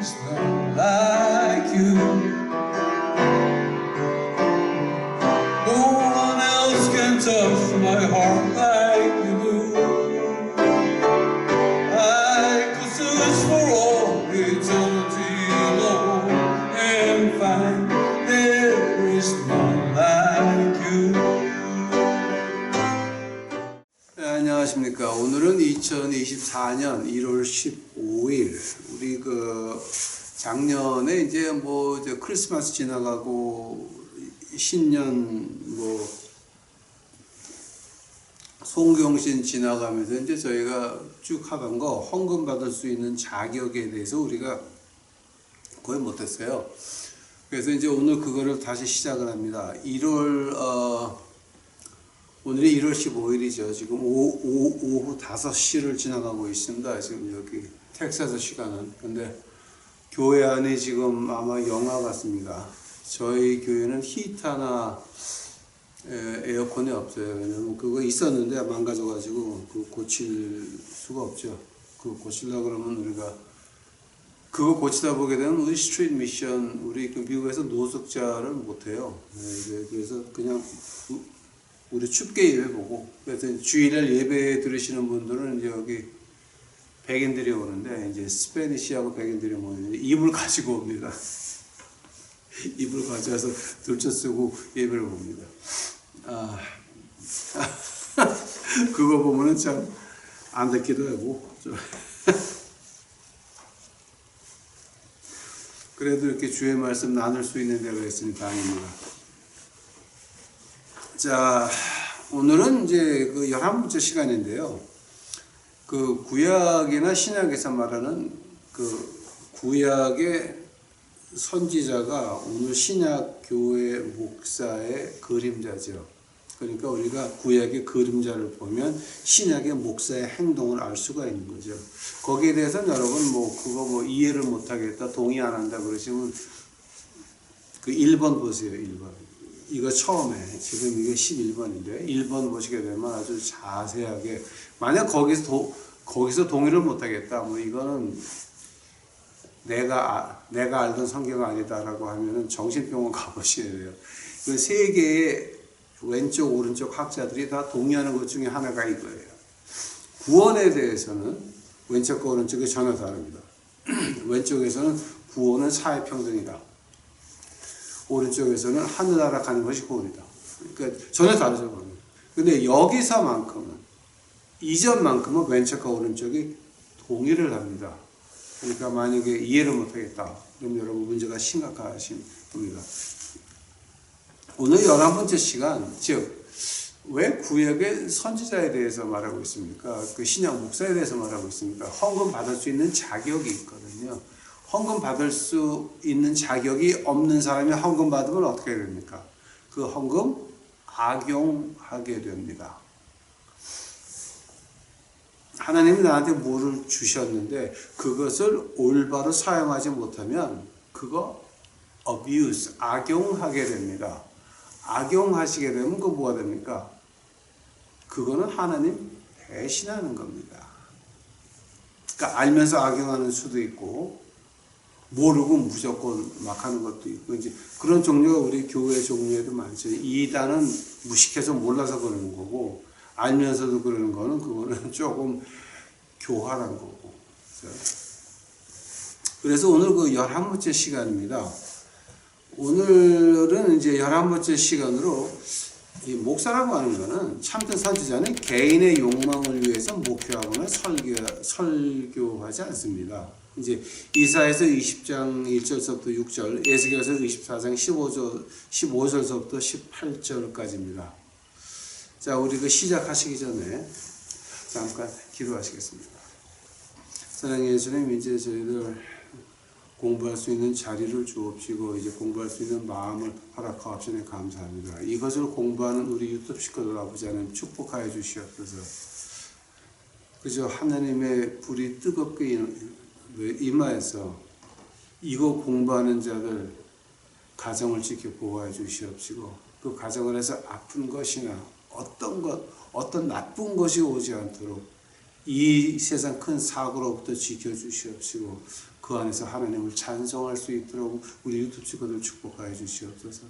is none like you. No one else can touch my heart like you do. I could search for all eternity long and find there is none like you. 네, 안녕하십니까. 오늘은 2024년 1월 15일. 우리 작년에 이제 이제 크리스마스 지나가고 신년 송경신 지나가면서 이제 저희가 쭉 하던 거 헌금 받을 수 있는 자격에 대해서 우리가 거의 못했어요. 그래서 이제 오늘 그거를 다시 시작을 합니다. 오늘이 1월 15일이죠. 지금 오후 5시를 지나가고 있습니다. 지금 여기 텍사스 시간은. 근데 교회 안에 지금 아마 영하 같습니다. 저희 교회는 히터나 에어컨이 없어요. 왜냐면 그거 있었는데 망가져가지고 그거 고칠 수가 없죠. 그거 고치려고 그러면 우리가 그거 고치다 보게 되면 우리 스트리트 미션, 우리 미국에서 노숙자를 못해요. 그래서 그냥 우리 춥게 예배 보고, 그래서 주일날 예배 들으시는 분들은 이제 여기 백인들이 오는데, 이제 스페니시하고 백인들이 모이는데, 이불 가지고 옵니다. 이불 가져와서 들쳐 쓰고 예배를 봅니다. 그거 보면은 참 안 듣기도 하고, 그래도 이렇게 주의 말씀 나눌 수 있는 데가 있으니 다행입니다. 자, 오늘은 이제 11번째 시간인데요. 구약이나 신약에서 말하는 구약의 선지자가 오늘 신약 교회 목사의 그림자죠. 그러니까 우리가 구약의 그림자를 보면 신약의 목사의 행동을 알 수가 있는 거죠. 거기에 대해서는 여러분 그거 이해를 못하겠다, 동의 안 한다 그러시면 1번 보세요. 1번. 이거 처음에, 지금 이게 11번인데 1번 보시게 되면 아주 자세하게, 만약 거기서 동의를 못하겠다, 이거는 내가 알던 성경 아니다라고 하면은 정신병원 가보셔야 돼요. 그 세 개의 왼쪽 오른쪽 학자들이 다 동의하는 것 중에 하나가 이거예요. 구원에 대해서는 왼쪽과 오른쪽이 전혀 다릅니다. 왼쪽에서는 구원은 사회평등이다. 오른쪽에서는 하늘나라 가는 것이 구원이다. 그러니까 전혀 다르죠. 근데 여기서만큼은, 이전만큼은 왼쪽과 오른쪽이 동의를 합니다. 그러니까 만약에 이해를 못하겠다, 그럼 여러분 문제가 심각하신 겁니다. 오늘 11번째 시간, 즉 왜 구약의 선지자에 대해서 말하고 있습니까? 신약 목사에 대해서 말하고 있습니까? 헌금 받을 수 있는 자격이 있거든요. 헌금 받을 수 있는 자격이 없는 사람이 헌금 받으면 어떻게 됩니까? 그 헌금 악용하게 됩니다. 하나님이 나한테 뭐를 주셨는데 그것을 올바로 사용하지 못하면 그거 abuse, 악용하게 됩니다. 악용하시게 되면 그거 뭐가 됩니까? 그거는 하나님 배신하는 겁니다. 그러니까 알면서 악용하는 수도 있고 모르고 무조건 막 하는 것도 있고, 이제 그런 종류가 우리 교회 종류에도 많죠. 이단은 무식해서 몰라서 그러는 거고, 알면서도 그러는 거는 그거는 조금 교활한 거고. 그래서 오늘 11번째 시간입니다. 오늘은 이제 11번째 시간으로, 이 목사라고 하는 거는, 참된 선지자는 개인의 욕망을 위해서 목회하거나 설교하지 않습니다. 이제 이사야서 20장 1절서부터 6절, 에스겔서 24장 15절서부터 18절까지입니다. 자, 우리 시작하시기 전에 잠깐 기도하시겠습니다. 사랑의 예수님, 이제 저희들 공부할 수 있는 자리를 주옵시고 이제 공부할 수 있는 마음을 허락하옵시니 감사합니다. 이것을 공부하는 우리 유튜브 식구들 아버지 하나님 축복하여 주시옵소서. 그저 하나님의 불이 뜨겁게 임하여서 이거 공부하는 자들 가정을 지켜 보호해 주시옵시고, 그 가정을 해서 아픈 것이나 어떤 나쁜 것이 오지 않도록 이 세상 큰 사고로부터 지켜주시옵시고 그 안에서 하나님을 찬송할 수 있도록 우리 유튜브 친구들 축복하여 주시옵소서.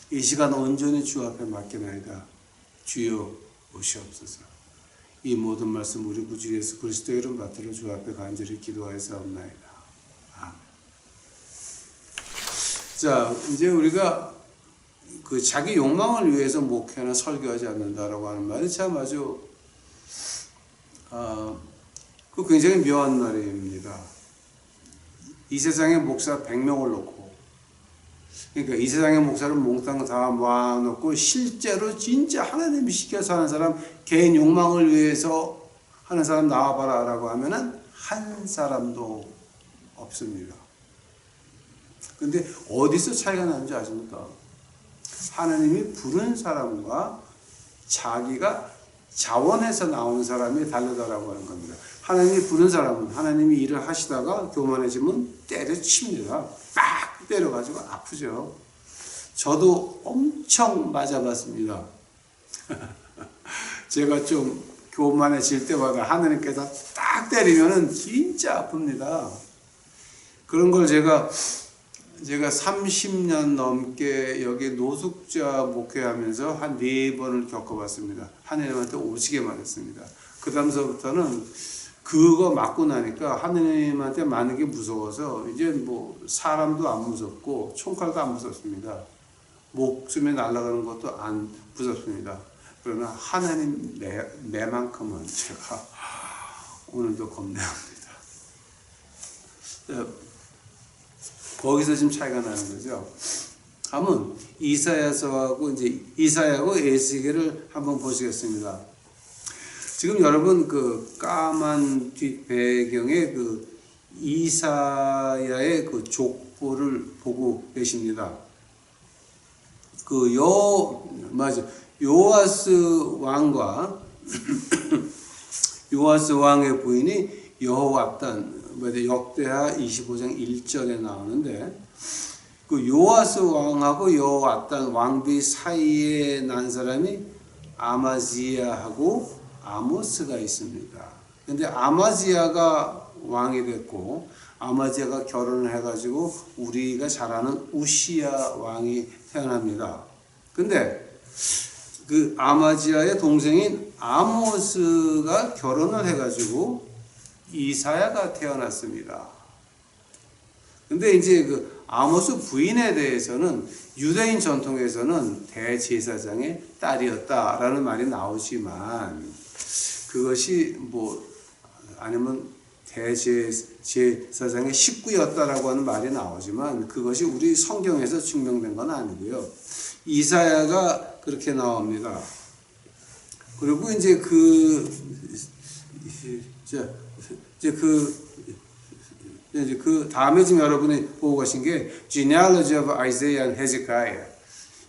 이 시간 온전히 주 앞에 맡겨나이다. 주여 오시옵소서. 이 모든 말씀 우리 구주 예수 그리스도의 이름 받들어 주 앞에 간절히 기도하였사옵나이다. 아멘. 자, 이제 우리가 그 자기 욕망을 위해서 목회나 설교하지 않는다라고 하는 말이 참 아주 그 굉장히 묘한 말입니다. 이 세상에 목사 100명을 놓고, 그러니까 이 세상의 목사를 몽땅 다 모아놓고 실제로 진짜 하나님이 시켜서 하는 사람, 개인 욕망을 위해서 하는 사람 나와봐라 라고 하면은 한 사람도 없습니다. 근데 어디서 차이가 나는지 아십니까? 하나님이 부른 사람과 자기가 자원해서 나오는 사람이 다르다라고 하는 겁니다. 하나님이 부른 사람은 하나님이 일을 하시다가 교만해지면 때려칩니다. 빡 때려가지고 아프죠. 저도 엄청 맞아봤습니다. 제가 좀 교만해질 때마다 하나님께서 딱 때리면은 진짜 아픕니다. 그런 걸 제가 30년 넘게 여기 노숙자 목회하면서 한 4번을 겪어봤습니다. 하나님한테 오지게 맞았습니다. 그 다음서부터는 그거 맞고 나니까 하나님한테 맞는 게 무서워서 이제 뭐 사람도 안 무섭고 총칼도 안 무섭습니다. 목숨에 날아가는 것도 안 무섭습니다. 그러나 하나님 내만큼은 제가 오늘도 겁내합니다. 거기서 지금 차이가 나는 거죠. 한번 이사야서하고 에스겔을 한번 보시겠습니다. 지금 여러분 그 까만 뒷 배경에 그 이사야의 그 족보를 보고 계십니다. 요아스 왕과 요아스 왕의 부인이 여호압단 역대하 25장 1절에 나오는데 그 요아스 왕하고 여호압단 왕비 사이에 난 사람이 아마지야하고 아모스가 있습니다. 근데 아마지야가 왕이 됐고 아마지야가 결혼을 해가지고 우리가 잘 아는 우시야 왕이 태어납니다. 근데 그 아마지야의 동생인 아모스가 결혼을 해가지고 이사야가 태어났습니다. 근데 이제 그 아모스 부인에 대해서는 유대인 전통에서는 대제사장의 딸이었다라는 말이 나오지만 그것이 뭐 아니면 대제사장의 식구였다라고 하는 말이 나오지만 그것이 우리 성경에서 증명된 건 아니고요. 이사야가 그렇게 나옵니다. 그리고 이제 그 다음에 지금 여러분이 보고 가신 게 genealogy of Isaiah and Hezekiah.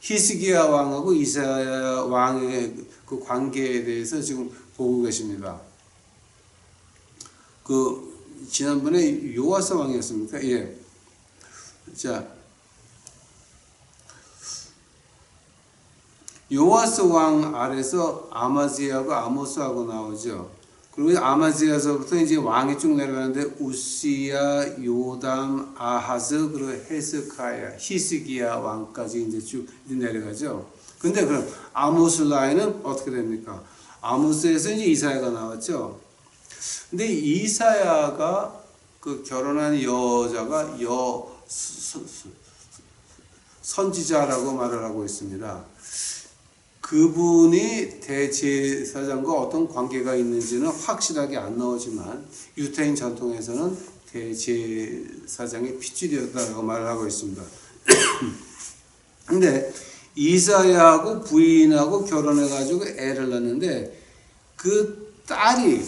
히스기야 왕하고 이사야 왕의 그 관계에 대해서 지금 보고 계십니다. 그 지난번에 요아스 왕이었습니까? 예. 자, 요아스 왕 아래서 아마지야하고 아모스하고 나오죠. 그리고 아마지야서부터 이제 왕이 쭉 내려가는데 우시야, 요담, 아하즈, 그리고 헤스카야, 히스기야 왕까지 이제 쭉 내려가죠. 근데 그럼 아모스 라인은 어떻게 됩니까? 아모스에서 이제 이사야가 나왔죠. 근데 이사야가 그 결혼한 여자가 선지자라고 말을 하고 있습니다. 그분이 대제사장과 어떤 관계가 있는지는 확실하게 안 나오지만 유대인 전통에서는 대제사장의 핏줄이었다고 말을 하고 있습니다. 근데 이사야하고 부인하고 결혼해가지고 애를 낳는데 그 딸이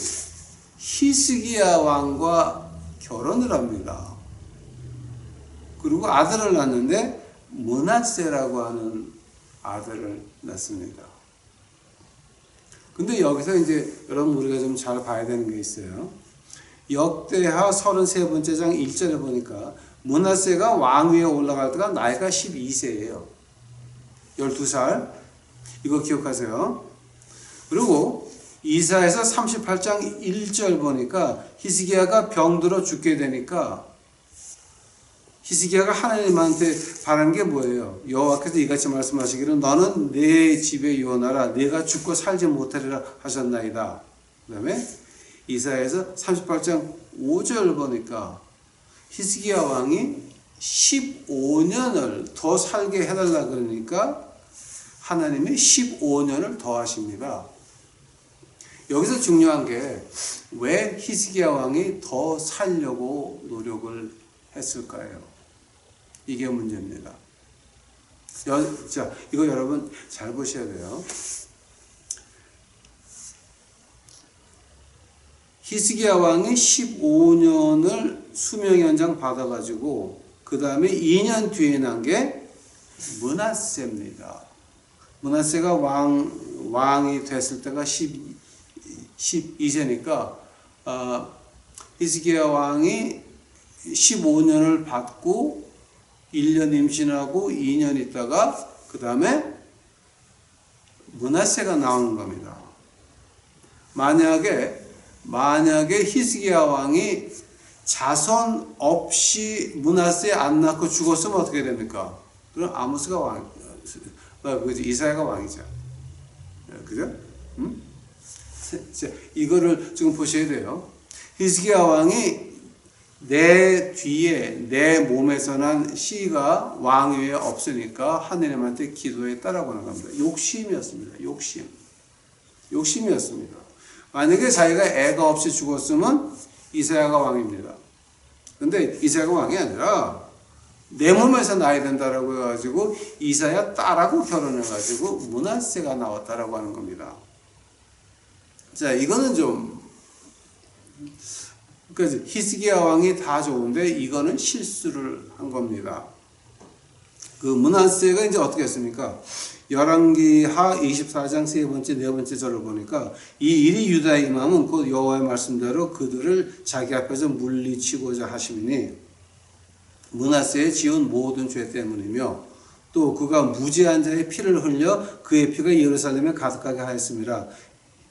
히스기야 왕과 결혼을 합니다. 그리고 아들을 낳는데 므낫세라고 하는 아들을 낳습니다. 근데 여기서 이제 여러분 우리가 좀 잘 봐야 되는 게 있어요. 역대하 33번째 장 1절에 보니까 므낫세가 왕위에 올라갈 때가 나이가 12세예요. 12살. 이거 기억하세요. 그리고 이사야서 38장 1절 보니까 히스기야가 병들어 죽게 되니까 히스기야가 하나님한테 바란 게 뭐예요? 여호와께서 이같이 말씀하시기를 너는 내 집에 유언하라 내가 죽고 살지 못하리라 하셨나이다. 그 다음에 이사야에서 38장 5절 보니까 히스기야 왕이 15년을 더 살게 해달라 그러니까 하나님이 15년을 더 하십니다. 여기서 중요한 게 왜 히스기야 왕이 더 살려고 노력을 했을까요? 이게 문제입니다. 자, 이거 여러분 잘 보셔야 돼요. 히스기야 왕이 15년을 수명 연장 받아가지고 그 다음에 2년 뒤에 난 게 므낫세입니다. 므낫세가 왕이 됐을 때가 12세니까 히스기야 왕이 15년을 받고 1년 임신하고 2년 있다가 그 다음에 므낫세가 나오는 겁니다. 만약에 히스기야 왕이 자손 없이 므낫세 안 낳고 죽었으면 어떻게 됩니까? 그럼 아모스가 왕, 이사야가 왕이죠. 그죠? 이거를 지금 보셔야 돼요. 히스기야 왕이 내 뒤에 내 몸에서 난 씨가 왕위에 없으니까 하느님한테 기도했다라고 하는 겁니다. 욕심이었습니다. 욕심이었습니다. 만약에 자기가 애가 없이 죽었으면 이사야가 왕입니다. 근데 이사야가 왕이 아니라 내 몸에서 나야 된다라고 해가지고 이사야 딸하고 결혼해가지고 므낫세가 나왔다라고 하는 겁니다. 자, 이거는 좀 그러니까 히스기야 왕이 다 좋은데 이거는 실수를 한 겁니다. 그 므낫세가 이제 어떻게 했습니까? 열왕기하 24장 세 번째 네 번째 절을 보니까 이 일이 유다의 임함은 곧 여호와의 말씀대로 그들을 자기 앞에서 물리치고자 하심이니 므낫세에 지은 모든 죄 때문이며 또 그가 무죄한 자의 피를 흘려 그의 피가 예루살렘에 가득하게 하였습니다.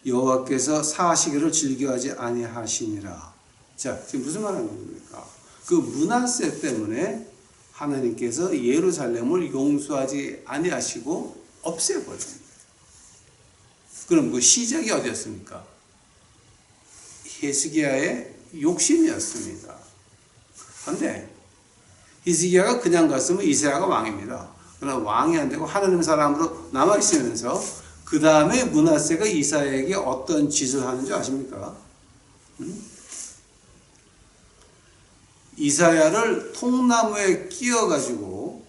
여호와께서 사하시기를 즐겨하지 아니하시니라. 자, 지금 무슨 말하는 겁니까? 그 므낫세 때문에 하나님께서 예루살렘을 용서하지 아니하시고 없애버립니다. 그럼 그 시작이 어디였습니까? 히스기야의 욕심이었습니다. 그런데 히스기야가 그냥 갔으면 이사야가 왕입니다. 그러나 왕이 안 되고 하나님 사람으로 남아있으면서 그 다음에 므낫세가 이사야에게 어떤 짓을 하는지 아십니까? 이사야를 통나무에 끼워가지고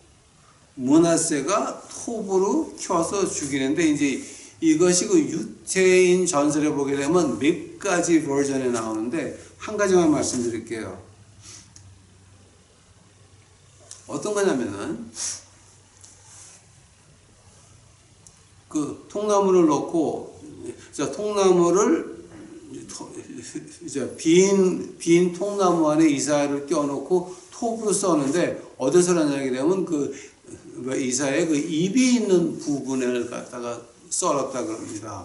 므낫세가 톱으로 켜서 죽이는데 이제 이것이 그 유태인 전설에 보게 되면 몇 가지 버전에 나오는데 한 가지만 말씀드릴게요. 어떤 거냐면은 그 통나무를 넣고 통나무를 빈 통나무 안에 이사야를 껴놓고 톱으로 써는데 어디서 나냐게 되면 그 이사야의 그 입이 있는 부분을 갖다가 썰었다 그럽니다.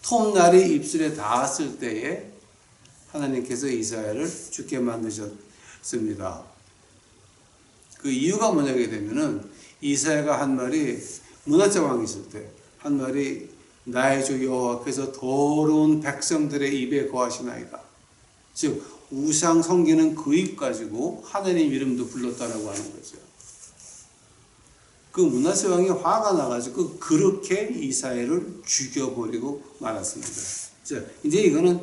톱날이 입술에 닿았을 때에 하나님께서 이사야를 죽게 만드셨습니다. 그 이유가 뭐냐게 되면은 이사야가 한 말이 므낫세 왕이 있을 때 한 말이 나의 주 여호와께서 더러운 백성들의 입에 거하시나이다. 즉 우상 섬기는 그 입 가지고 하나님 이름도 불렀다라고 하는 거죠. 그 므낫세 왕이 화가 나가지고 그렇게 이사야를 죽여버리고 말았습니다. 자, 이제 이거는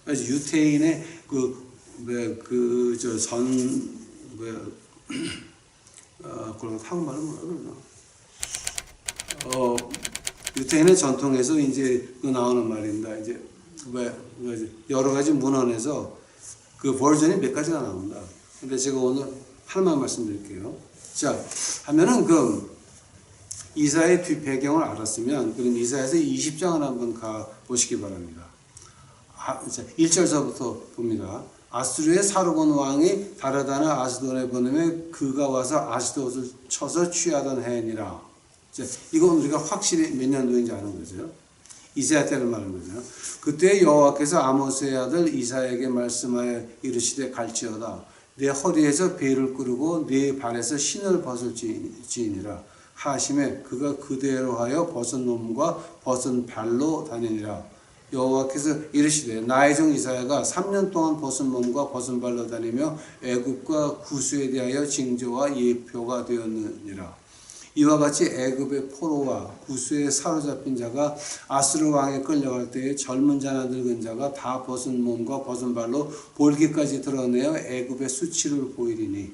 유태인의 그런 한국말은 뭐라 그러나? 유태인의 전통에서 이제 나오는 말입니다. 이제 여러 가지 문헌에서 그 버전이 몇 가지가 나옵니다. 근데 제가 오늘 하나만 말씀드릴게요. 자, 하면은 그 이사야의 뒷 배경을 알았으면 그럼 이사야서 20장을 한번 가 보시기 바랍니다. 1절서부터 봅니다. 아수르의 사르곤 왕이 다르다나 아스돈에 보내며 그가 와서 아스돗을 쳐서 취하던 해니라. 이건 우리가 확실히 몇 년도인지 아는 거죠. 이사야 때를 말하는 거죠. 그때 여호와께서 아모스의 아들 이사야에게 말씀하여 이르시되 갈지어다. 내 허리에서 베일을 끄르고 내 발에서 신을 벗을지니라 하심에 그가 그대로 하여 벗은 몸과 벗은 발로 다니니라. 여호와께서 이르시되 나의 종 이사야가 3년 동안 벗은 몸과 벗은 발로 다니며 애굽과 구스에 대하여 징조와 예표가 되었느니라. 이와 같이 애굽의 포로와 구스에 사로잡힌 자가 아수르 왕에 끌려갈 때에 젊은 자나 늙은 자가 다 벗은 몸과 벗은 발로 볼기까지 드러내어 애굽의 수치를 보이리니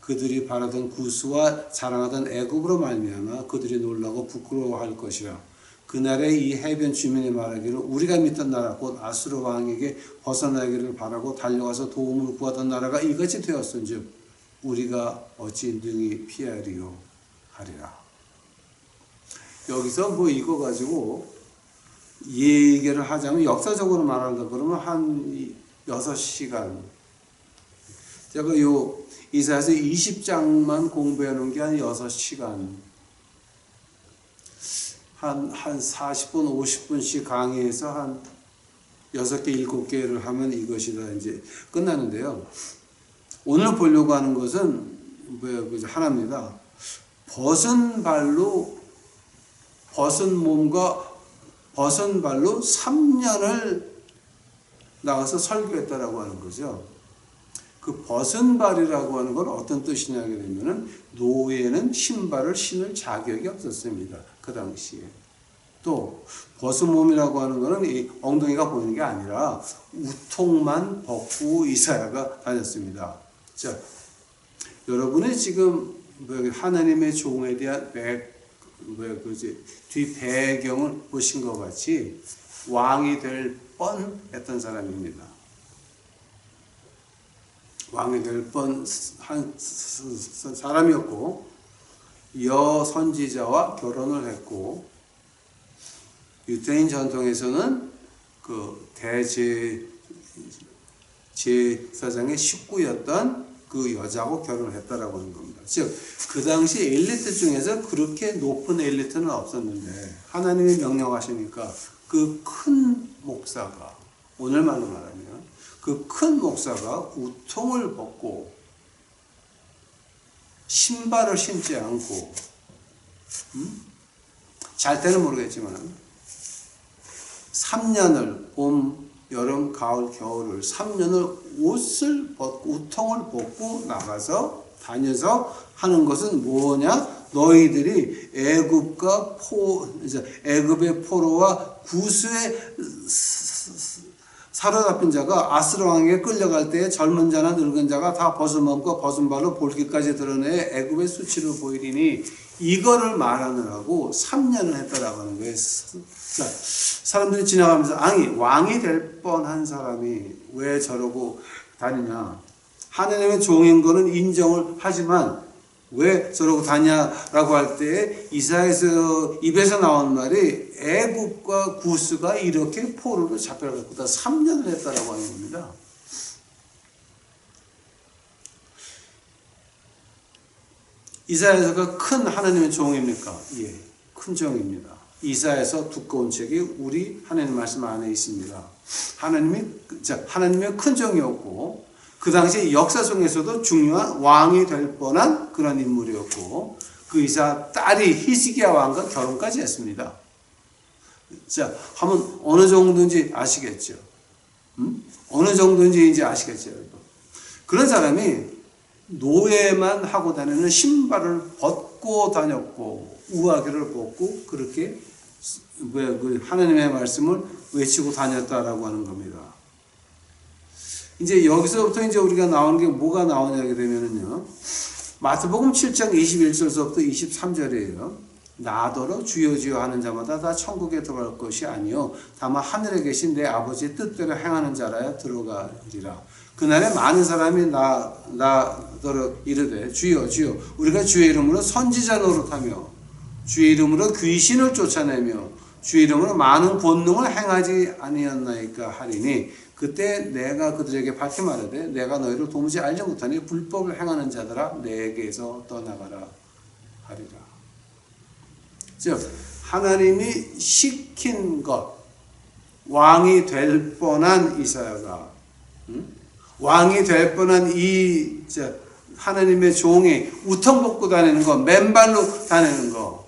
그들이 바라던 구스와 자랑하던 애굽으로 말미암아 그들이 놀라고 부끄러워할 것이라. 그날에 이 해변 주민이 말하기를 우리가 믿던 나라 곧 아수르 왕에게 벗어나기를 바라고 달려가서 도움을 구하던 나라가 이같이 되었은즉 우리가 어찌 능히 피하리요 하리라. 여기서 뭐 이거 가지고 얘기를 하자면 역사적으로 말한다 그러면 한 6시간. 제가 요 이사야서 20장만 공부해 놓은 게 한 6시간. 한 40분, 50분씩 강의해서 한 6개, 7개를 하면 이것이 다 이제 끝나는데요. 오늘 보려고 하는 것은 하나입니다. 벗은 발로, 벗은 몸과 벗은 발로 3년을 나가서 설교했다라고 하는 거죠. 그 벗은 발이라고 하는 건 어떤 뜻이냐 하게 되면은 노예는 신발을 신을 자격이 없었습니다. 그 당시에. 또 벗은 몸이라고 하는 거는 이 엉덩이가 보이는 게 아니라 우통만 벗고 이사야가 다녔습니다. 자, 여러분이 지금 하나님의 종에 대한 뒤 배경을 보신 것 같이 왕이 될 뻔했던 사람입니다. 왕이 될 뻔한 사람이었고 여선지자와 결혼을 했고 유대인 전통에서는 그 제사장의 식구였던 그 여자하고 결혼을 했다라고 하는 겁니다. 즉, 그 당시 엘리트 중에서 그렇게 높은 엘리트는 없었는데 하나님이 명령하시니까 그 큰 목사가, 오늘말로 말하면 그 큰 목사가 우통을 벗고 신발을 신지 않고 잘 때는 모르겠지만 3년을 봄, 여름, 가을, 겨울을 3년을 옷을 벗고 우통을 벗고 나가서 다녀서 하는 것은 뭐냐? 너희들이 애굽의 포로와 구스의 사로잡힌 자가 아수르 왕에게 끌려갈 때에 젊은 자나 늙은 자가 다 벗은 몸과 벗은 발로 볼기까지 드러내 애굽의 수치를 보이리니 이거를 말하느라고 3년을 했다라고 하는 거예요. 자, 사람들이 지나가면서 왕이 될 뻔한 사람이 왜 저러고 다니냐. 하나님의 종인 거는 인정을 하지만 왜 저러고 다냐라고 할 때 이사야서 입에서 나온 말이 애굽과 구스가 이렇게 포로로 잡혀갔고 다 3년을 했다라고 하는 겁니다. 이사야서가 큰 하나님의 종입니까? 예, 큰 종입니다. 이사야서 두꺼운 책이 우리 하나님 말씀 안에 있습니다. 하나님의 큰 종이었고 그 당시 역사 속에서도 중요한 왕이 될 뻔한 그런 인물이었고 그 이사 딸이 히스기야 왕과 결혼까지 했습니다. 자, 하면 어느 정도인지 아시겠죠? 어느 정도인지 이제 아시겠죠, 여러분? 그런 사람이 노예만 하고 다니는 신발을 벗고 다녔고 우아기를 벗고 그렇게 하나님의 말씀을 외치고 다녔다라고 하는 겁니다. 이제 여기서부터 이제 우리가 나오는 게 뭐가 나오냐게 되면은요. 마태복음 7장 21절서부터 23절이에요. 나더러 주여 주여 하는 자마다 다 천국에 들어갈 것이 아니요 다만 하늘에 계신 내 아버지의 뜻대로 행하는 자라야 들어가리라. 그날에 많은 사람이 나더러 이르되 주여 주여 우리가 주의 이름으로 선지자 노릇하며 주의 이름으로 귀신을 쫓아내며 주의 이름으로 많은 권능을 행하지 아니었나이까 하리니 그때 내가 그들에게 밝히 말하되 내가 너희를 도무지 알지 못하니 불법을 행하는 자들아 내게서 떠나가라 하리라. 즉 하나님이 시킨 것, 왕이 될 뻔한 이사야가, 왕이 될 뻔한 하나님의 종이 우통 벗고 다니는 거, 맨발로 다니는 거,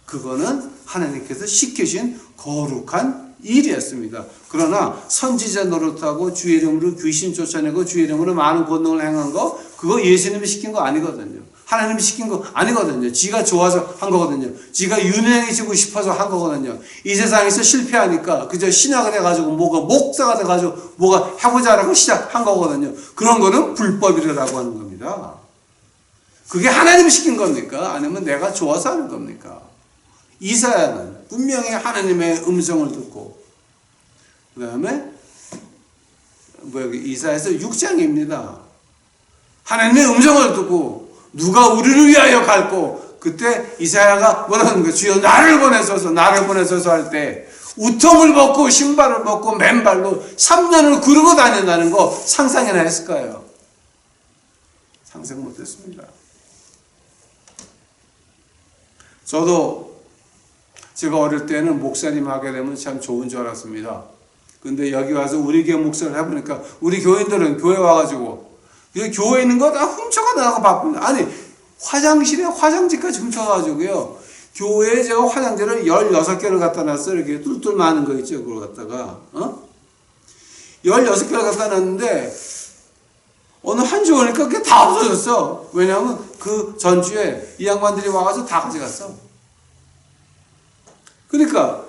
그거는 하나님께서 시키신 거룩한 일이었습니다. 그러나 선지자 노릇하고 주의 이름으로 귀신 쫓아내고 주의 이름으로 많은 권능을 행한 거, 그거 예수님이 시킨 거 아니거든요. 하나님이 시킨 거 아니거든요. 지가 좋아서 한 거거든요. 지가 유명해지고 싶어서 한 거거든요. 이 세상에서 실패하니까 그저 신학을 해가지고 뭐가 목사가 돼가지고 뭐가 해보자라고 시작한 거거든요. 그런 거는 불법이라고 하는 겁니다. 그게 하나님이 시킨 겁니까? 아니면 내가 좋아서 하는 겁니까? 이사야는 분명히 하나님의 음성을 듣고, 그 다음에 이사야에서 6장입니다. 하나님의 음성을 듣고 누가 우리를 위하여 갈고, 그때 이사야가 뭐라는 거예요? 주여 나를 보내소서 할 때 우통을 벗고 신발을 벗고 맨발로 3년을 구르고 다닌다는 거 상상이나 했을까요? 상상 못했습니다. 저도 제가 어릴 때는 목사님 하게 되면 참 좋은 줄 알았습니다. 근데 여기 와서 우리 교회 목사를 해보니까 우리 교인들은 교회 와가지고 교회에 있는 거 다 훔쳐가 나가고 바쁩니다. 아니, 화장실에 화장지까지 훔쳐가지고요. 교회에 제가 화장지를 16개를 갖다 놨어요. 이렇게 뚫뚫 많은 거 있죠. 그걸 갖다가, 16개를 갖다 놨는데, 어느 한 주 오니까 그게 다 없어졌어. 왜냐하면 그 전주에 이 양반들이 와가지고 다 가져갔어. 그러니까,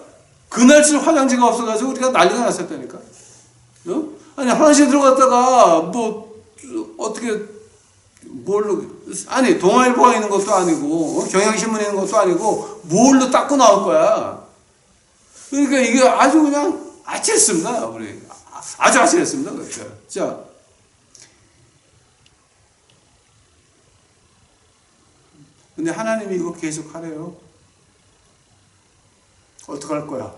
그날쯤 화장지가 없어가지고 우리가 난리가 났었다니까. 아니, 화장실 들어갔다가, 아니, 동아일보가 있는 것도 아니고, 경향신문에 있는 것도 아니고, 뭘로 닦고 나올 거야. 그러니까 이게 아주 그냥 아찔했습니다, 우리. 아주 아찔했습니다, 그렇죠. 자. 근데 하나님이 이거 계속 하래요. 어떡할 거야?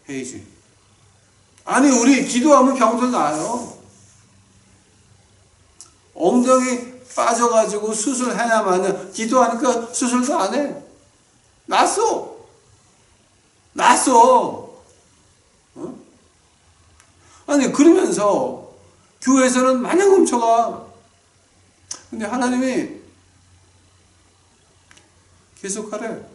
해야지. 아니, 우리 기도하면 병들 나요. 엉덩이 빠져가지고 수술해야만, 기도하니까 수술도 안 해. 났어. 아니, 그러면서 교회에서는 마냥 훔쳐가. 근데 하나님이 계속 하래.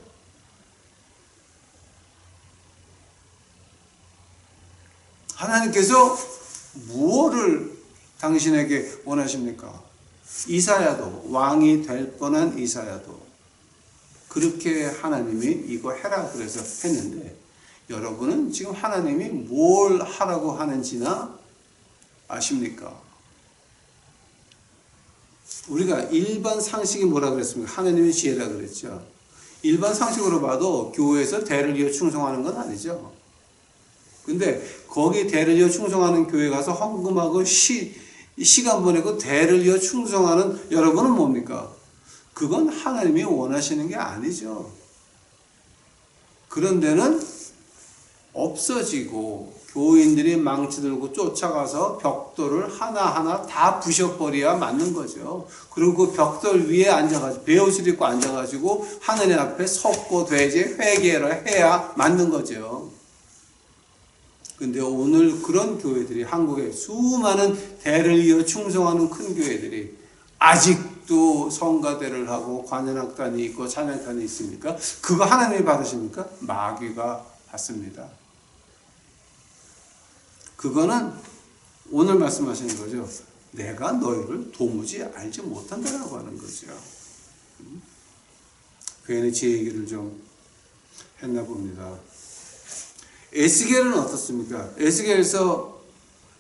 하나님께서 무엇을 당신에게 원하십니까? 이사야도, 왕이 될 뻔한 이사야도 그렇게 하나님이 이거 해라 그래서 했는데, 여러분은 지금 하나님이 뭘 하라고 하는지나 아십니까? 우리가 일반 상식이 뭐라 그랬습니까? 하나님의 지혜라 그랬죠. 일반 상식으로 봐도 교회에서 대를 이어 충성하는 건 아니죠. 근데 거기 대를 이어 충성하는 교회 가서 헌금하고 시간 보내고 대를 이어 충성하는 여러분은 뭡니까? 그건 하나님이 원하시는 게 아니죠. 그런 데는 없어지고 교인들이 망치 들고 쫓아가서 벽돌을 하나하나 다 부셔버려야 맞는 거죠. 그리고 그 벽돌 위에 앉아가지고 베옷을 입고 앉아가지고 하느님 앞에 섰고 되지 회개를 해야 맞는 거죠. 근데 오늘 그런 교회들이, 한국에 수많은 대를 이어 충성하는 큰 교회들이 아직도 성가대를 하고 관현악단이 있고 찬양단이 있습니까? 그거 하나님이 받으십니까? 마귀가 받습니다. 그거는 오늘 말씀하시는 거죠. 내가 너희를 도무지 알지 못한다라고 하는 거죠. 괜히 제 얘기를 좀 했나 봅니다. 에스겔은 어떻습니까? 에스겔에서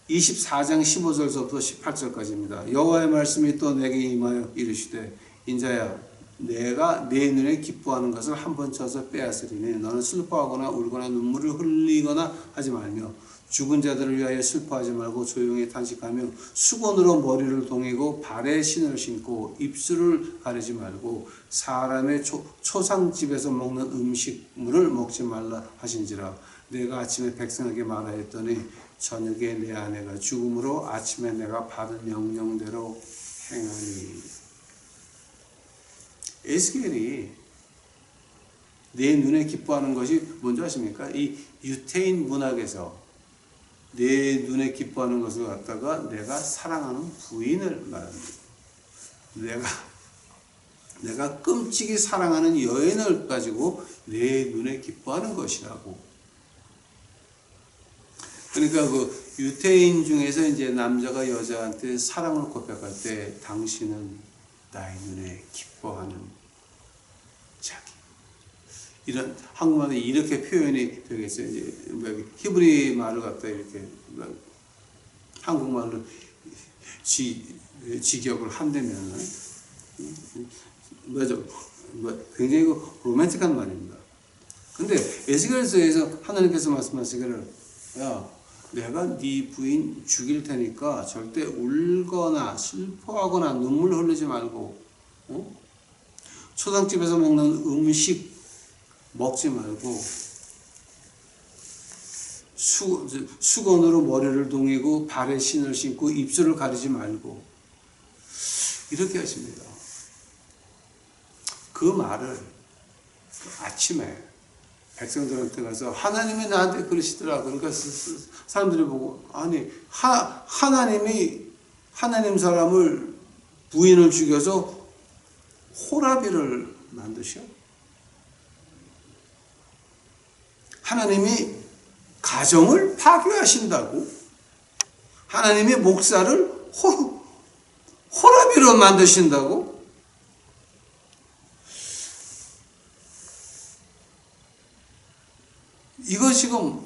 24장 15절부터 18절까지입니다. 여호와의 말씀이 또 내게 임하여 이르시되, 인자야, 내가 내 눈에 기뻐하는 것을 한 번 쳐서 빼앗으리니 너는 슬퍼하거나 울거나 눈물을 흘리거나 하지 말며 죽은 자들을 위하여 슬퍼하지 말고 조용히 탄식하며 수건으로 머리를 동이고 발에 신을 신고 입술을 가리지 말고 사람의 초상집에서 먹는 음식물을 먹지 말라 하신지라. 내가 아침에 백성에게 말하였더니 저녁에 내 아내가 죽음으로 아침에 내가 받은 명령대로 행하니. 에스겔이 내 눈에 기뻐하는 것이 뭔지 아십니까? 이 유태인 문학에서 내 눈에 기뻐하는 것을 갖다가 내가 사랑하는 부인을 말합니다. 내가 끔찍이 사랑하는 여인을 가지고 내 눈에 기뻐하는 것이라고. 그러니까 그 유태인 중에서 이제 남자가 여자한테 사랑을 고백할 때 당신은 나의 눈에 기뻐하는 자기. 이런 한국말로 이렇게 표현이 되겠어요. 이제 히브리 말을 갖다 이렇게 한국말로 직역을 한다면은 맞아. 굉장히 로맨틱한 말입니다. 근데 에스겔서에서 하나님께서 말씀하시기를 야, 내가 네 부인 죽일 테니까 절대 울거나 슬퍼하거나 눈물 흘리지 말고 초상집에서 먹는 음식 먹지 말고 수건으로 머리를 동이고 발에 신을 신고 입술을 가리지 말고 이렇게 하십니다. 그 말을 아침에 백성들한테 가서 하나님이 나한테 그러시더라. 그러니까 사람들이 보고 아니 하나님 사람을 부인을 죽여서 호라비를 만드셔? 하나님이 가정을 파괴하신다고? 하나님이 목사를 호라비로 만드신다고? 이거 지금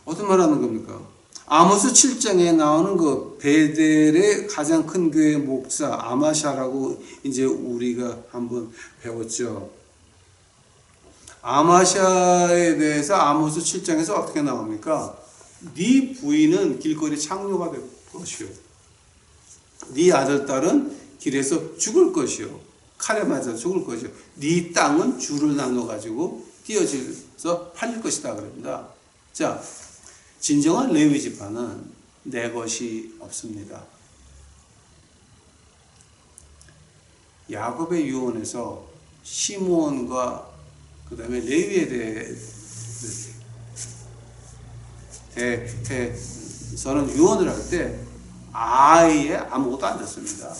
어떤 말 하는 겁니까? 아모스 7장에 나오는 그 베델의 가장 큰 교회 목사 아마샤라고 이제 우리가 한번 배웠죠. 아마샤에 대해서 아모스 7장에서 어떻게 나옵니까? 네 부인은 길거리 창녀가 될 것이요. 네 아들 딸은 길에서 죽을 것이요. 칼에 맞아 죽을 것이요. 네 땅은 줄을 나눠 가지고 띄어져서 팔릴 것이다 그럽니다. 자, 진정한 레위 지파는 내 것이 없습니다. 야곱의 유언에서 시므온과 그 다음에 레위에 대해서는 유언을 할 때 아예 아무것도 안 줬습니다.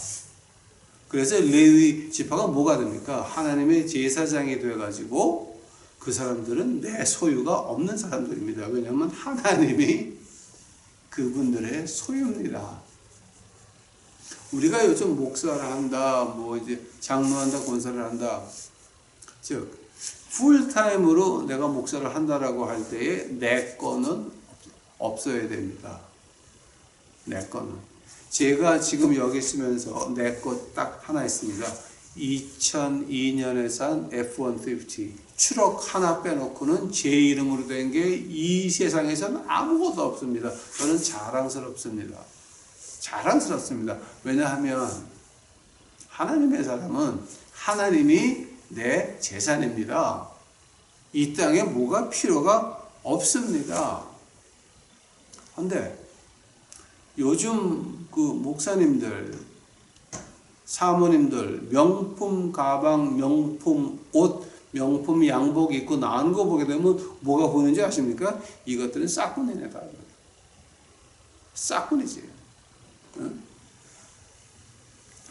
그래서 레위 지파가 뭐가 됩니까? 하나님의 제사장이 되어가지고 그 사람들은 내 소유가 없는 사람들입니다. 왜냐하면 하나님이 그분들의 소유입니다. 우리가 요즘 목사를 한다, 뭐 이제 장로한다, 권사를 한다. 즉, 풀타임으로 내가 목사를 한다라고 할 때에 내 거는 없어야 됩니다. 내 거는. 제가 지금 여기 있으면서 내 거 딱 하나 있습니다. 2002년에 산 F-150 트럭 하나 빼놓고는 제 이름으로 된 게 이 세상에서는 아무것도 없습니다. 저는 자랑스럽습니다. 자랑스럽습니다. 왜냐하면 하나님의 사람은 하나님이 내 재산입니다. 이 땅에 뭐가 필요가 없습니다. 그런데 요즘 그 목사님들, 사모님들 명품 가방, 명품 옷, 명품 양복 입고 나온 거 보게 되면 뭐가 보이는지 아십니까? 이것들은 싹군이네다. 싹군이지. 응?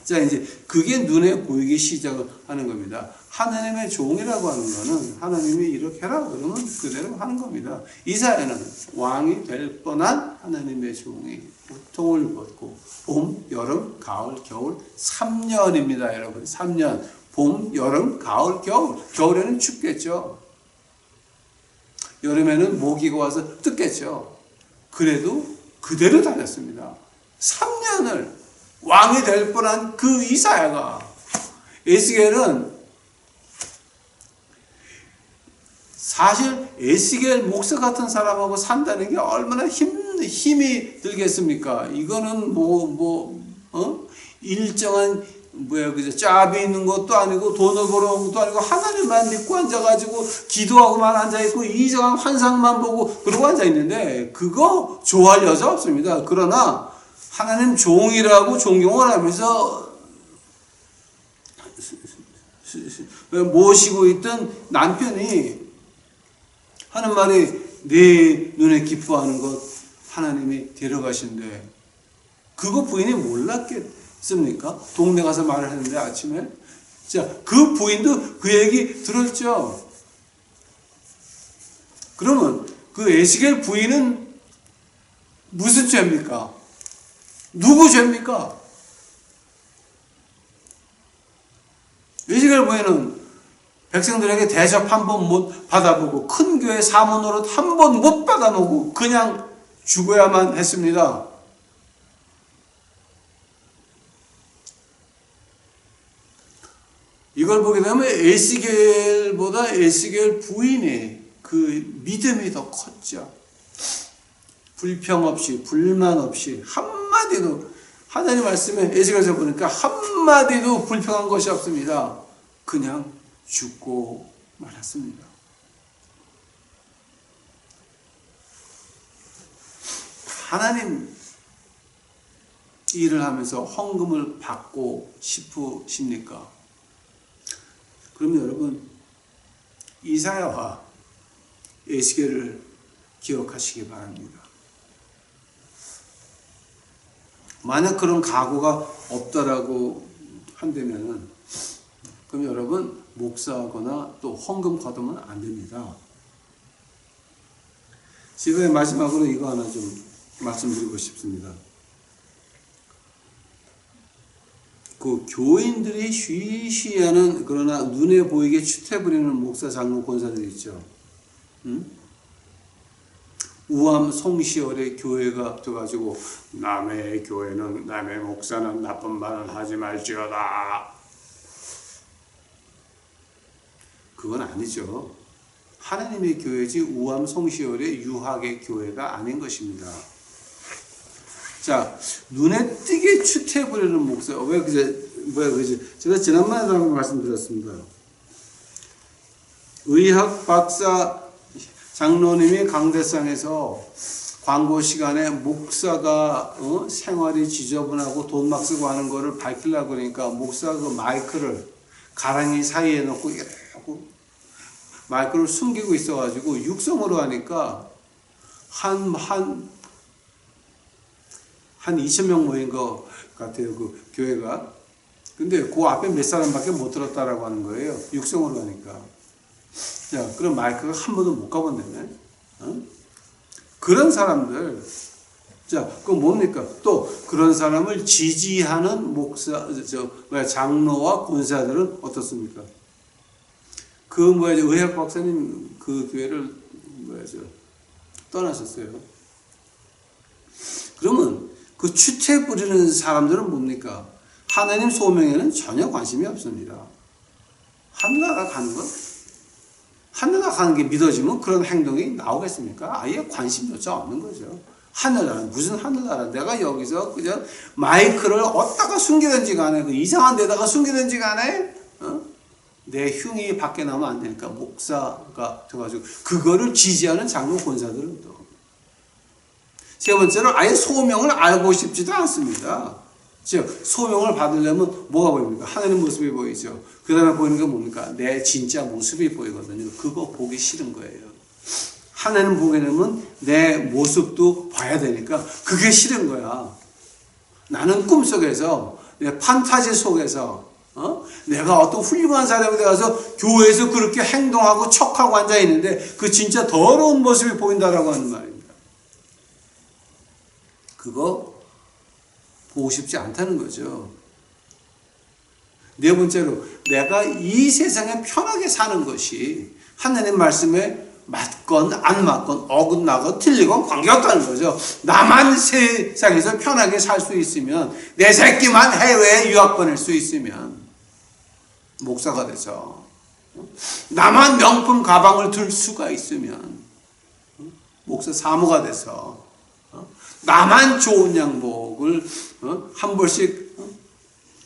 자, 이제 그게 눈에 보이기 시작을 하는 겁니다. 하나님의 종이라고 하는 거는 하나님이 이렇게 해라 그러면 그대로 하는 겁니다. 이사야는 왕이 될 뻔한 하나님의 종이 보통을 벗고 봄, 여름, 가을, 겨울 3년입니다. 여러분 3년 봄, 여름, 가을, 겨울. 겨울에는 춥겠죠. 여름에는 모기가 와서 뜯겠죠. 그래도 그대로 다녔습니다. 3년을 왕이 될 뻔한 그 이사야가 에스겔은 사실 에스겔 목사 같은 사람하고 산다는 게 얼마나 힘이 들겠습니까? 이거는 일정한 그죠? 짭이 있는 것도 아니고 돈을 벌어온 것도 아니고 하나님만 믿고 앉아가지고 기도하고만 앉아있고 이정한 환상만 보고 그러고 앉아있는데 그거 좋아할 여자 없습니다. 그러나 하나님 종이라고 존경을 하면서 모시고 있던 남편이 하는 말이 내 눈에 기뻐하는 것 하나님이 데려가신대. 그거 부인이 몰랐겠습니까? 동네 가서 말을 했는데 아침에. 자, 그 부인도 그 얘기 들었죠. 그러면 그 에스겔 부인은 무슨 죄입니까? 누구 죄입니까? 에스겔 부인은 백성들에게 대접 한 번 못 받아보고 큰 교회 사모노릇 한 번 못 받아보고 그냥 죽어야만 했습니다. 이걸 보게 되면 에스겔보다 에스겔 부인의 그 믿음이 더 컸죠. 불평 없이 불만 없이 한마디도 하나님 말씀에 에스겔에서 보니까 한마디도 불평한 것이 없습니다. 그냥 죽고 말았습니다. 하나님 일을 하면서 헌금을 받고 싶으십니까? 그러면 여러분 이사야와 에스겔을 기억하시기 바랍니다. 만약 그런 각오가 없다라고 한다면은 그럼 여러분 목사하거나 또 헌금 거두면 안 됩니다. 지금의 마지막으로 이거 하나 좀 말씀드리고 싶습니다. 그 교인들이 쉬쉬하는 그러나 눈에 보이게 추태 부리는 목사, 장로, 권사들 있죠. 우암 송시열의 교회가 돼가지고 남의 교회는 남의 목사는 나쁜 말을 하지 말지어다. 그건 아니죠. 하나님의 교회지 우암 송시열의 유학의 교회가 아닌 것입니다. 자, 눈에 띄게 추태 부리는 목사. 왜 그지? 제가 지난번에도 한번 말씀드렸습니다. 의학 박사 장로님이 강대상에서 광고 시간에 목사가 생활이 지저분하고 돈 막 쓰고 하는 거를 밝히려고 그러니까 목사가 그 마이크를 가랑이 사이에 넣고 이렇게 마이크를 숨기고 있어가지고 육성으로 하니까 한 2,000명 모인 것 같아요, 그 교회가. 근데 그 앞에 몇 사람밖에 못 들었다라고 하는 거예요, 육성으로 하니까. 자, 그럼 마이크가 한 번도 못 가본다네. 그런 사람들, 자, 그건 뭡니까? 또 그런 사람을 지지하는 목사, 장로와 권사들은 어떻습니까? 의학 박사님 그 교회를 떠나셨어요. 그러면 그 추태 부리는 사람들은 뭡니까? 하나님 소명에는 전혀 관심이 없습니다. 하늘나라 가는 것? 하늘나라 가는 게 믿어지면 그런 행동이 나오겠습니까? 아예 관심조차 없는 거죠. 하늘나라, 무슨 하늘나라? 내가 여기서 그저 마이크를 어디다가 숨기든지 간에, 그 이상한 데다가 숨기든지 간에, 내 흉이 밖에 나오면 안 되니까 목사가 돼가지고 그거를 지지하는 장로 권사들은 또. 세 번째로 아예 소명을 알고 싶지도 않습니다. 즉 소명을 받으려면 뭐가 보입니까? 하나님 모습이 보이죠. 그 다음에 보이는 게 뭡니까? 내 진짜 모습이 보이거든요. 그거 보기 싫은 거예요. 하나님 보게 되면 내 모습도 봐야 되니까 그게 싫은 거야. 나는 꿈속에서 내 판타지 속에서 내가 어떤 훌륭한 사람이 되어서 교회에서 그렇게 행동하고 척하고 앉아있는데 그 진짜 더러운 모습이 보인다라고 하는 말입니다. 그거 보고 싶지 않다는 거죠. 네 번째로 내가 이 세상에 편하게 사는 것이 하나님 말씀에 맞건 안 맞건 어긋나건 틀리건 관계없다는 거죠. 나만 세상에서 편하게 살 수 있으면 내 새끼만 해외에 유학 보낼 수 있으면 목사가 돼서 나만 명품 가방을 들 수가 있으면 목사 사모가 돼서 나만 좋은 양복을 한 벌씩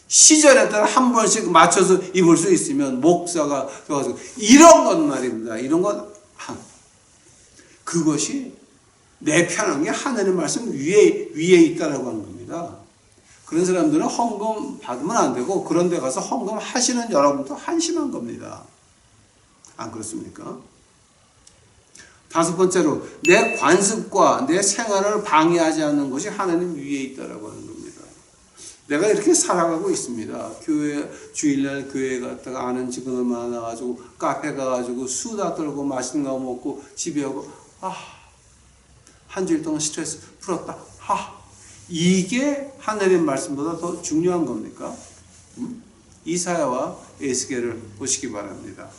시절에 따라 한 번씩 맞춰서 입을 수 있으면 목사가 돼서 이런 것 말입니다. 이런 것 그것이 내 편한 게 하나님 말씀 위에 있다라고 하는 겁니다. 그런 사람들은 헌금 받으면 안 되고 그런 데 가서 헌금 하시는 여러분도 한심한 겁니다. 안 그렇습니까? 다섯 번째로 내 관습과 내 생활을 방해하지 않는 것이 하나님 위에 있다라고 하는 겁니다. 내가 이렇게 살아가고 있습니다. 주일날 교회 갔다가 아는 직원을 만나가지고 카페 가가지고 수다 떨고 맛있는 거 먹고 집에 오고 한 주일 동안 스트레스 풀었다. 이게 하나님의 말씀보다 더 중요한 겁니까? 이사야와 에스겔을 보시기 바랍니다.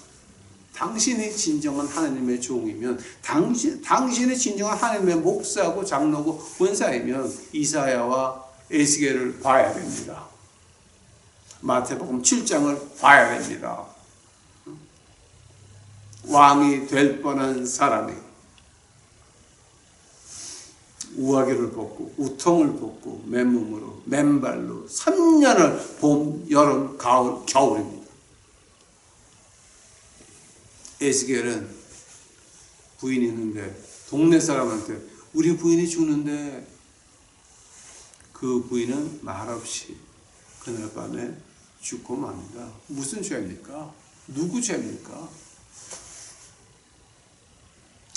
당신이 진정한 하나님의 종이면, 당신이 진정한 하나님의 목사고 장로고 권사이면 이사야와 에스겔을 봐야 됩니다. 마태복음 7장을 봐야 됩니다. 왕이 될 뻔한 사람이 우아기를 벗고 우통을 벗고 맨몸으로 맨발로 3년을 봄, 여름, 가을, 겨울입니다. 에스겔은 부인이 있는데 동네 사람한테 우리 부인이 죽는데 그 부인은 말없이 그날 밤에 죽고 맙니다. 무슨 죄입니까? 누구 죄입니까?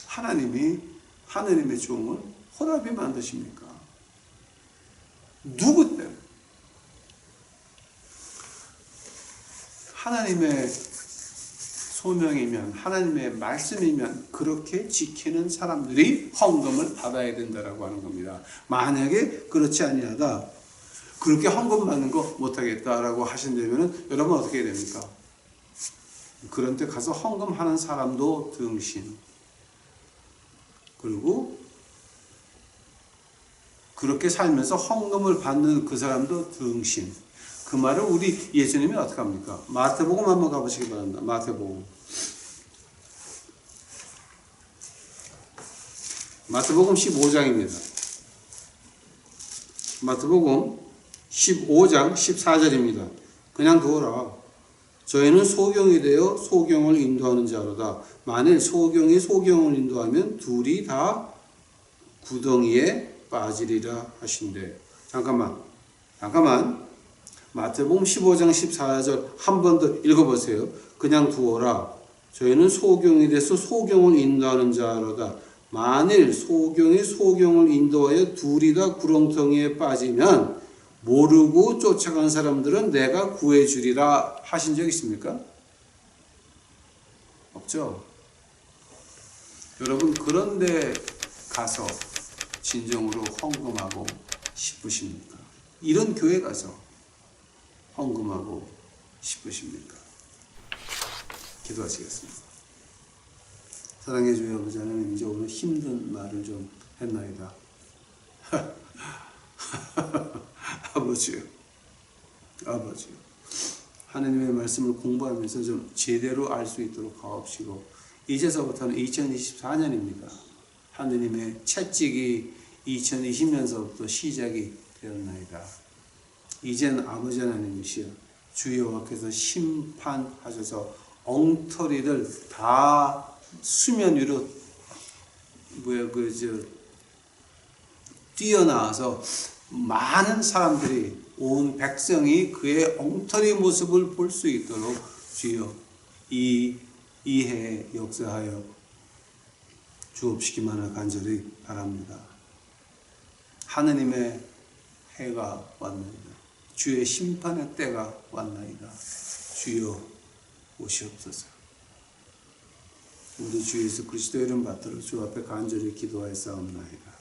하나님의 종을 허랍이 만드십니까? 누구 때문에? 하나님의 소명이면, 하나님의 말씀이면 그렇게 지키는 사람들이 헌금을 받아야 된다라고 하는 겁니다. 만약에 그렇지 아니하다, 그렇게 헌금 받는 거 못하겠다라고 하신다면 여러분 어떻게 해야 됩니까? 그런 데 가서 헌금하는 사람도 등신, 그리고 그렇게 살면서 헌금을 받는 그 사람도 등신. 그 말을 우리 예수님이 어떻게 합니까? 마태복음 한번 가보시기 바랍니다. 마태복음 15장입니다. 마태복음 15장 14절입니다. 그냥 두어라. 저희는 소경이 되어 소경을 인도하는 자로다. 만일 소경이 소경을 인도하면 둘이 다 구덩이에 빠지리라 하신대. 잠깐만. 마태복음 15장 14절 한 번 더 읽어보세요. 그냥 두어라. 저희는 소경이 돼서 소경을 인도하는 자로다. 만일 소경이 소경을 인도하여 둘이 다 구렁텅이에 빠지면 모르고 쫓아간 사람들은 내가 구해주리라 하신 적 있습니까? 없죠. 여러분 그런데 가서 진정으로 헌금하고 싶으십니까? 이런 교회 가서 헌금하고 싶으십니까? 기도하시겠습니다. 사랑해 주의 아버지 하나님, 이제 오늘 힘든 말을 좀 했나이다. 아버지요. 하나님의 말씀을 공부하면서 좀 제대로 알 수 있도록 가옵시고, 이제서부터는 2024년입니다. 하느님의 채찍이 2020년서부터 시작이 되었나이다. 이젠 아버지 하나님이시여, 주 여호와께서 심판하셔서 엉터리를 다 수면 위로 뛰어나와서 많은 사람들이, 온 백성이 그의 엉터리 모습을 볼 수 있도록 주여 이해에 역사하여 주옵시기만을 간절히 바랍니다. 하느님의 해가 왔나이다. 주의 심판의 때가 왔나이다. 주여 오시옵소서. 우리 주 예수 그리스도의 이름 받들어 주 앞에 간절히 기도하였사옵나이다.